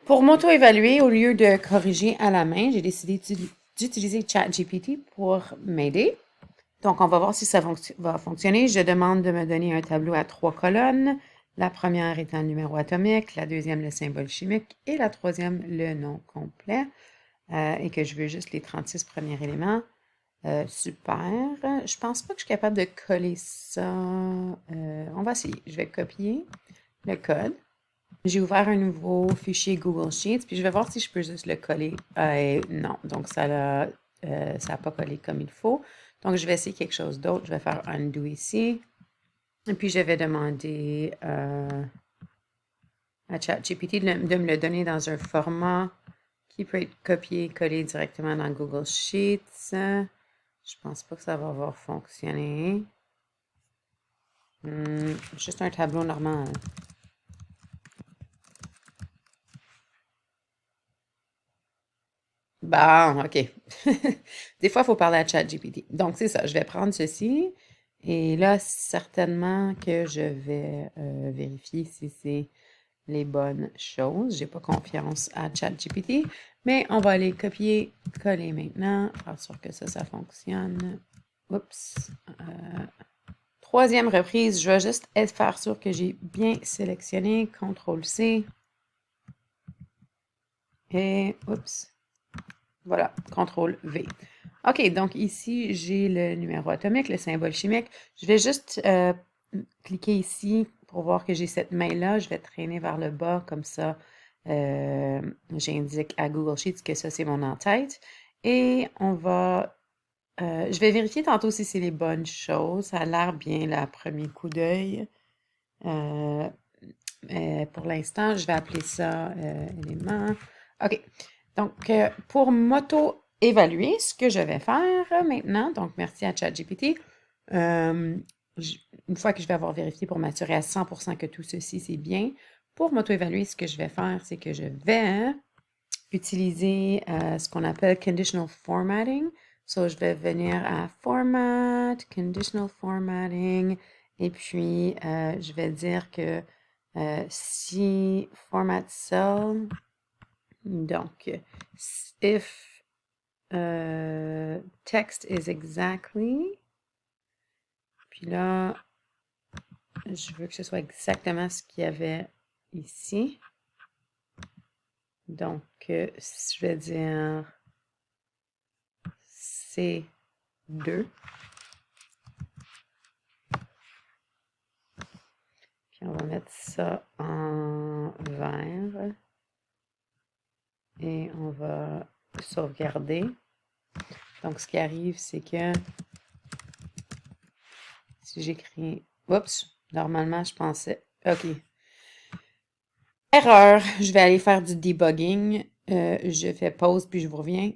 Pour m'auto-évaluer, au lieu de corriger à la main, j'ai décidé d'utiliser ChatGPT pour m'aider. Donc, on va voir si ça va fonctionner. Je demande de me donner un tableau à 3 colonnes. La première étant le numéro atomique, la deuxième le symbole chimique et la troisième le nom complet. Et que je veux juste les 36 premiers éléments. Super. Je pense pas que je suis capable de coller ça. On va essayer. Je vais copier le code. J'ai ouvert un nouveau fichier Google Sheets, puis je vais voir si je peux juste le coller. Non, donc ça n'a pas collé comme il faut. Donc, je vais essayer quelque chose d'autre. Je vais faire undo ici. Et puis, je vais demander à ChatGPT de me le donner dans un format qui peut être copié et collé directement dans Google Sheets. Je pense pas que ça va avoir fonctionné. Juste un tableau normal. Bon, OK. Des fois, il faut parler à ChatGPT. Donc, c'est ça. Je vais prendre ceci. Et là, certainement que je vais vérifier si c'est les bonnes choses. J'ai pas confiance à ChatGPT, mais on va aller copier, coller maintenant. Faire sûr que ça fonctionne. Oups. Troisième reprise, je vais juste faire sûr que j'ai bien sélectionné. CTRL-C. Et, oups. Voilà, CTRL-V. OK, donc ici, j'ai le numéro atomique, le symbole chimique. Je vais juste cliquer ici pour voir que j'ai cette main-là. Je vais traîner vers le bas, comme ça, j'indique à Google Sheets que ça, c'est mon en-tête. Et je vais vérifier tantôt si c'est les bonnes choses. Ça a l'air bien, là, à premier coup d'œil. Pour l'instant, je vais appeler ça élément. OK. Donc, pour m'auto-évaluer, ce que je vais faire maintenant, donc merci à ChatGPT, une fois que je vais avoir vérifié pour m'assurer à 100% que tout ceci, c'est bien, pour m'auto-évaluer, ce que je vais faire, c'est que je vais utiliser ce qu'on appelle conditional formatting. So, je vais venir à Format, Conditional Formatting, et puis je vais dire que si Format Cell, donc if text is exactly, puis là, je veux que ce soit exactement ce qu'il y avait ici. Donc, je vais dire C2. Puis on va mettre ça en vert. Et on va sauvegarder. Donc, ce qui arrive, c'est que si j'écris... Oups, normalement, je pensais... OK. Erreur. Je vais aller faire du debugging. Je fais pause, puis je vous reviens.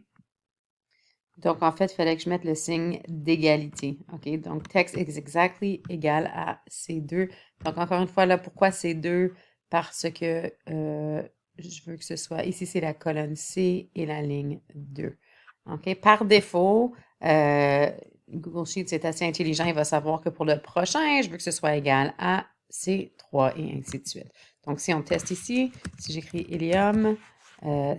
Donc, en fait, il fallait que je mette le signe d'égalité. OK? Donc, text is exactly égal à C2. Donc, encore une fois, là, pourquoi C2? Parce que je veux que ce soit... Ici, c'est la colonne C et la ligne 2. OK? Par défaut, Google Sheets est assez intelligent. Il va savoir que pour le prochain, je veux que ce soit égal à C3 et ainsi de suite. Donc, si on teste ici, si j'écris hélium,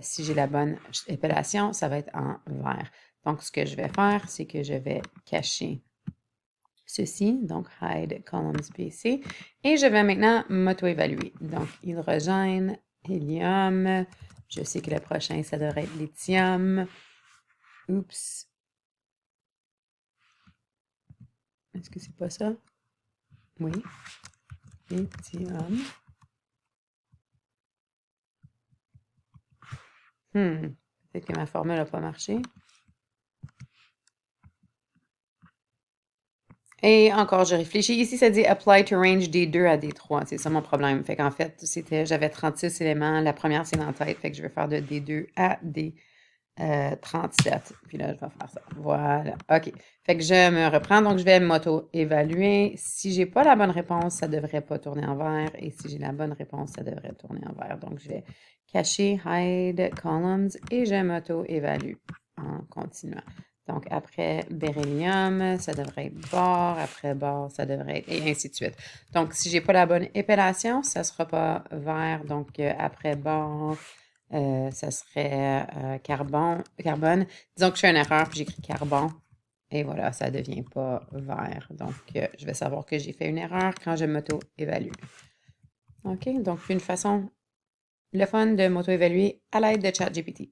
si j'ai la bonne épellation, ça va être en vert. Donc, ce que je vais faire, c'est que je vais cacher ceci, donc hide columns BC, et je vais maintenant m'auto-évaluer. Donc, hydrogène, hélium, je sais que le prochain, ça devrait être lithium. Oups. Est-ce que c'est pas ça? Oui. Lithium. Peut-être que ma formule n'a pas marché. Et encore, je réfléchis. Ici, ça dit apply to range D2 à D3. C'est ça mon problème. Fait qu'en fait, j'avais 36 éléments. La première, c'est dans la tête. Fait que je vais faire de D2 à D37. Puis là, je vais faire ça. Voilà. OK. Fait que je me reprends. Donc, je vais m'auto-évaluer. Si j'ai pas la bonne réponse, ça devrait pas tourner en vert. Et si j'ai la bonne réponse, ça devrait tourner en vert. Donc, je vais cacher hide columns et je m'auto-évalue en continuant. Donc, après beryllium, ça devrait être bord. Après bord, ça devrait être... Et ainsi de suite. Donc, si j'ai pas la bonne épellation, ça sera pas vert. Donc, après bord, ça serait carbone. Disons que je fais une erreur, puis j'écris carbone. Et voilà, ça ne devient pas vert. Donc, je vais savoir que j'ai fait une erreur quand je m'auto-évalue. OK? Donc, une façon, le fun de m'auto-évaluer à l'aide de ChatGPT.